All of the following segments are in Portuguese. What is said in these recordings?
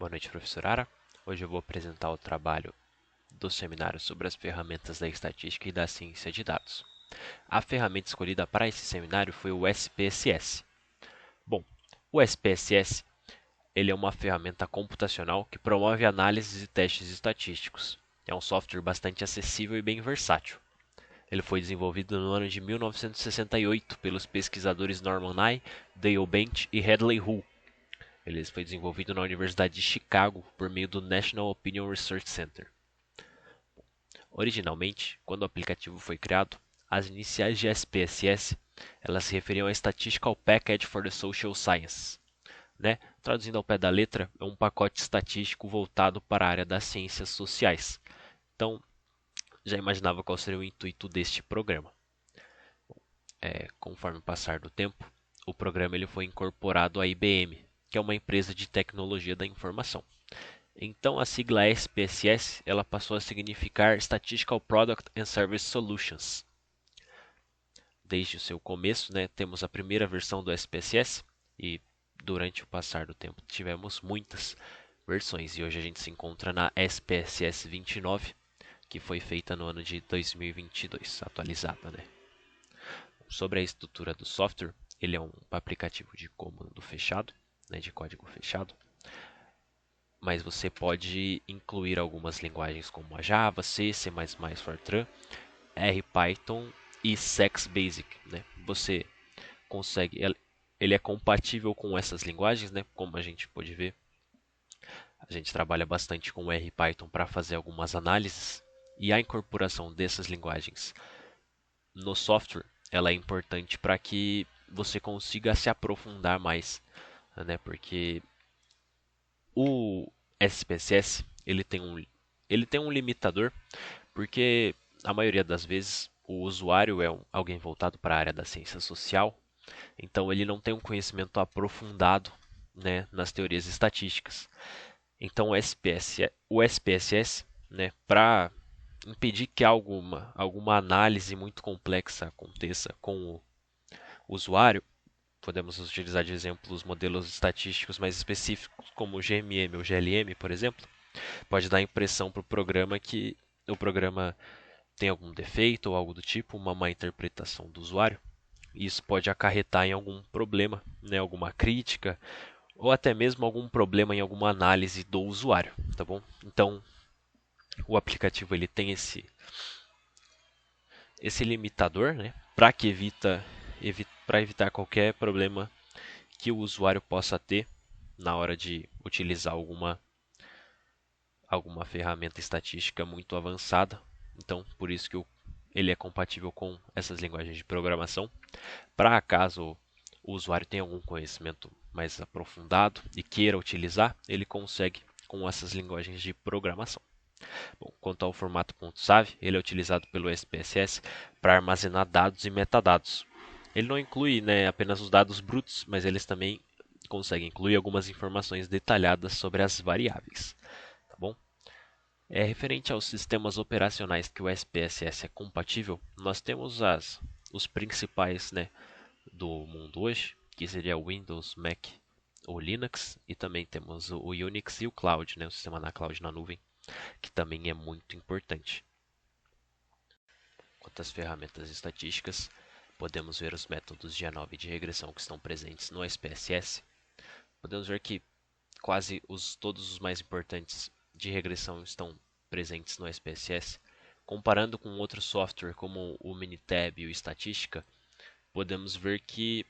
Boa noite, professor Ara. Hoje eu vou apresentar o trabalho do seminário sobre as ferramentas da estatística e da ciência de dados. A ferramenta escolhida para esse seminário foi o SPSS. Bom, o SPSS ele é uma ferramenta computacional que promove análises e testes estatísticos. É um software bastante acessível e bem versátil. Ele foi desenvolvido no ano de 1968 pelos pesquisadores Norman Nye, Dale Bench e Hadley Hull. Ele foi desenvolvido na Universidade de Chicago por meio do National Opinion Research Center. Originalmente, quando o aplicativo foi criado, as iniciais de SPSS elas se referiam a Statistical Package for the Social Sciences. Traduzindo ao pé da letra, é um pacote estatístico voltado para a área das ciências sociais. Então, já imaginava qual seria o intuito deste programa. Conforme o passar do tempo, o programa ele foi incorporado à IBM, que é uma empresa de tecnologia da informação. Então a sigla SPSS ela passou a significar Statistical Product and Service Solutions. Desde o seu começo, temos a primeira versão do SPSS e durante o passar do tempo tivemos muitas versões e hoje a gente se encontra na SPSS 29, que foi feita no ano de 2022, atualizada. Sobre a estrutura do software, ele é um aplicativo de comando fechado, de código fechado, mas você pode incluir algumas linguagens como a Java, C, C++, Fortran, R, Python e Sex Basic. Você consegue, ele é compatível com essas linguagens, como a gente pode ver. A gente trabalha bastante com R e Python para fazer algumas análises e a incorporação dessas linguagens no software ela é importante para que você consiga se aprofundar mais, porque o SPSS ele tem um limitador, porque a maioria das vezes o usuário é alguém voltado para a área da ciência social, então ele não tem um conhecimento aprofundado, nas teorias estatísticas. Então o SPSS, para impedir que alguma análise muito complexa aconteça com o usuário, podemos utilizar de exemplo os modelos estatísticos mais específicos, como o GMM ou GLM, por exemplo. Pode dar a impressão para o programa que o programa tem algum defeito ou algo do tipo, uma má interpretação do usuário. Isso pode acarretar em algum problema, alguma crítica, ou até mesmo algum problema em alguma análise do usuário, tá bom? Então, o aplicativo ele tem esse limitador, para que para evitar qualquer problema que o usuário possa ter na hora de utilizar alguma ferramenta estatística muito avançada. Então, por isso que ele é compatível com essas linguagens de programação. Para caso o usuário tenha algum conhecimento mais aprofundado e queira utilizar, ele consegue com essas linguagens de programação. Bom, quanto ao formato .sav, ele é utilizado pelo SPSS para armazenar dados e metadados. Ele não inclui apenas os dados brutos, mas eles também conseguem incluir algumas informações detalhadas sobre as variáveis. Tá bom? Referente aos sistemas operacionais que o SPSS é compatível, nós temos os principais do mundo hoje, que seria o Windows, Mac ou Linux, e também temos o Unix e o Cloud, o sistema na cloud, na nuvem, que também é muito importante. Quanto às ferramentas estatísticas, podemos ver os métodos de ANOVA e de regressão que estão presentes no SPSS. Podemos ver que quase todos os mais importantes de regressão estão presentes no SPSS. Comparando com outro software como o Minitab e o Estatística, podemos ver que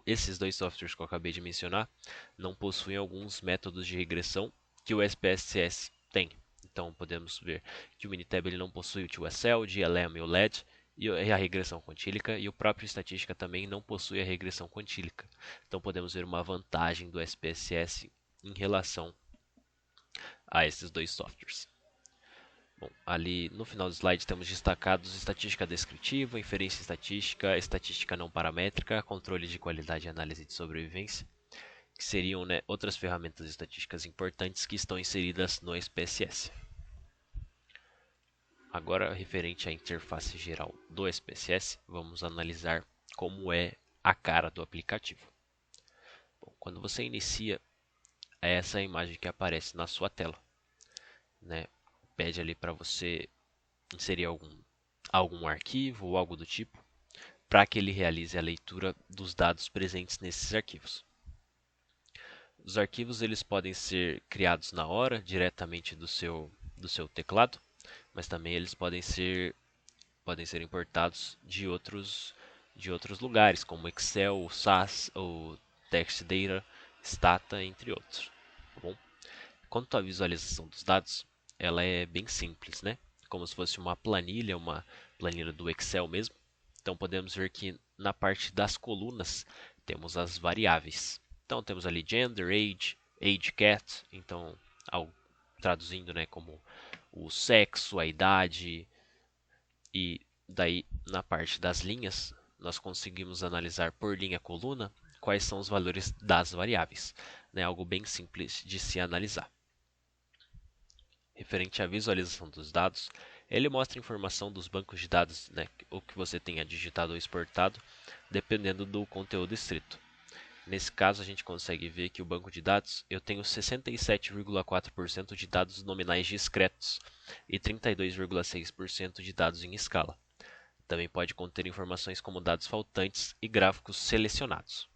esses dois softwares que eu acabei de mencionar não possuem alguns métodos de regressão que o SPSS tem. Então podemos ver que o Minitab ele não possui o TOSL, o GLM e o LED e a regressão quantílica, e o próprio Estatística também não possui a regressão quantílica. Então podemos ver uma vantagem do SPSS em relação a esses dois softwares. Bom, ali no final do slide temos destacados estatística descritiva, inferência estatística, estatística não paramétrica, controle de qualidade e análise de sobrevivência, que seriam outras ferramentas estatísticas importantes que estão inseridas no SPSS. Agora, referente à interface geral do SPSS, vamos analisar como é a cara do aplicativo. Bom, quando você inicia essa é a imagem que aparece na sua tela, né? Pede ali para você inserir algum arquivo ou algo do tipo, para que ele realize a leitura dos dados presentes nesses arquivos. Os arquivos eles podem ser criados na hora, diretamente do seu teclado, mas também eles podem ser importados de outros lugares, como Excel, SAS, ou TextData, Stata, entre outros. Tá bom? Quanto à visualização dos dados, ela é bem simples, né? Como se fosse uma planilha do Excel mesmo. Então podemos ver que na parte das colunas temos as variáveis. Então temos ali gender, age cat, então traduzindo, né, como o sexo, a idade, e daí na parte das linhas nós conseguimos analisar por linha coluna quais são os valores das variáveis, né? Algo bem simples de se analisar. Referente à visualização dos dados, ele mostra informação dos bancos de dados, né, o que você tenha digitado ou exportado, dependendo do conteúdo escrito. Nesse caso, a gente consegue ver que o banco de dados eu tenho 67,4% de dados nominais discretos e 32,6% de dados em escala. Também pode conter informações como dados faltantes e gráficos selecionados.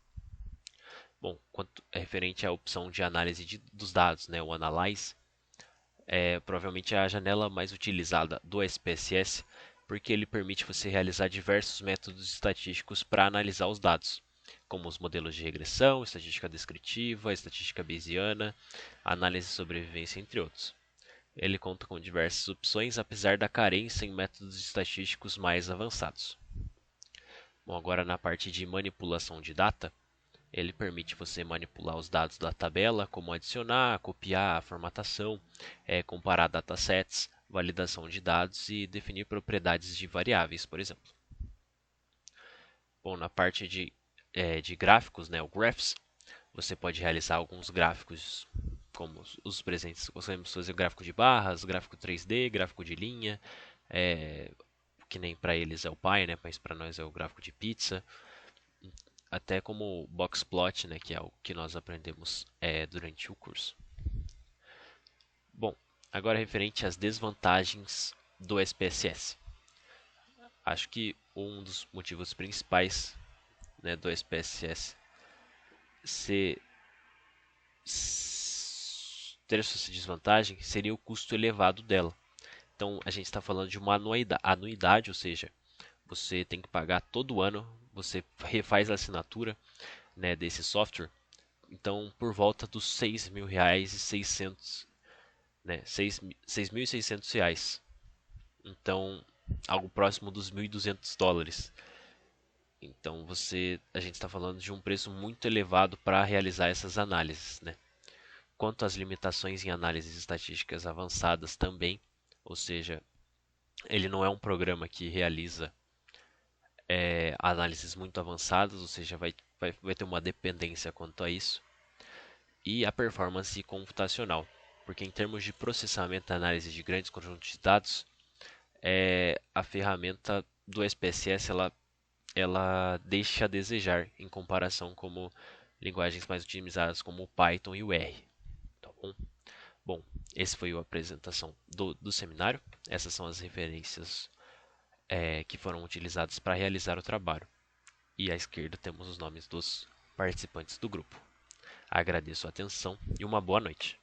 Bom, quanto é referente à opção de análise dos dados, né, o Analyze, é provavelmente a janela mais utilizada do SPSS, porque ele permite você realizar diversos métodos estatísticos para analisar os dados, como os modelos de regressão, estatística descritiva, estatística bayesiana, análise de sobrevivência, entre outros. Ele conta com diversas opções, apesar da carência em métodos estatísticos mais avançados. Bom, agora na parte de manipulação de data, ele permite você manipular os dados da tabela, como adicionar, copiar, a formatação, comparar datasets, validação de dados e definir propriedades de variáveis, por exemplo. Bom, na parte de gráficos, né, o Graphs, você pode realizar alguns gráficos como os presentes. Você pode fazer gráfico de barras, gráfico 3D, gráfico de linha, que nem para eles é o Pie, né, mas para nós é o gráfico de pizza. Até como boxplot, né, que é o que nós aprendemos durante o curso. Bom, agora referente às desvantagens do SPSS. Acho que um dos motivos principais, né, do SPSS ter essa desvantagem seria o custo elevado dela. Então a gente está falando de uma anuidade, ou seja, você tem que pagar todo ano, você refaz a assinatura, né, desse software. Então, por volta dos R$ 6.600, né, R$ 6.600. Então, algo próximo dos US$ 1.200. Então, a gente está falando de um preço muito elevado para realizar essas análises, né? Quanto às limitações em análises estatísticas avançadas também, ou seja, ele não é um programa que realiza análises muito avançadas, ou seja, vai ter uma dependência quanto a isso. E a performance computacional, porque em termos de processamento e análise de grandes conjuntos de dados, a ferramenta do SPSS ela deixa a desejar em comparação com linguagens mais utilizadas como o Python e o R. Tá bom? Bom, esse foi a apresentação do seminário. Essas são as referências que foram utilizadas para realizar o trabalho. E à esquerda temos os nomes dos participantes do grupo. Agradeço a atenção e uma boa noite.